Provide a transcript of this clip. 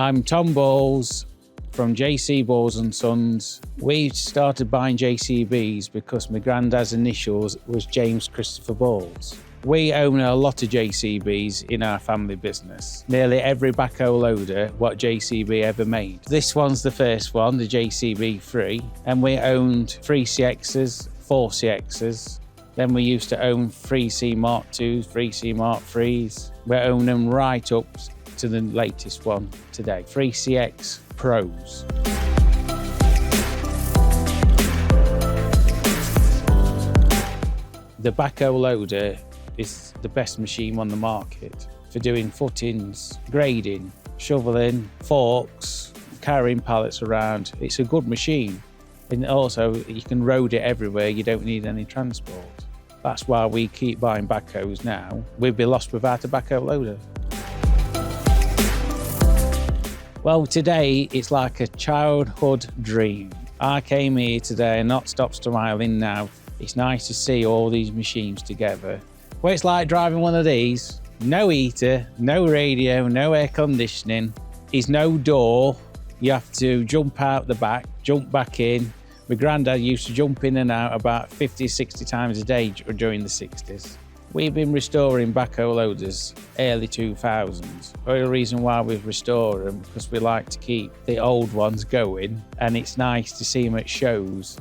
I'm Tom Bowles from JC Bowles and Sons. We started buying JCBs because my granddad's initials was James Christopher Bowles. We own a lot of JCBs in our family business. Nearly every backhoe loader what JCB ever made. This one's the first one, the JCB 3, and we owned 3CXs, 4CXs. Then we used to own 3C Mark IIs, 3C Mark IIIs. We own them right up to the latest one today, 3CX Pros. The backhoe loader is the best machine on the market for doing footings, grading, shoveling, forks, carrying pallets around. It's a good machine. And also you can road it everywhere, you don't need any transport. That's why we keep buying backhoes now. We'd be lost without a backhoe loader. Well, today it's like a childhood dream. I came here today and not stop smiling now. It's nice to see all these machines together. Well, it's like driving one of these. No heater, no radio, no air conditioning. There's no door. You have to jump out the back, jump back in. My granddad used to jump in and out about 50, 60 times a day during the 60s. We've been restoring backhoe loaders early 2000s. The only reason why we've restored them because we like to keep the old ones going, and it's nice to see them at shows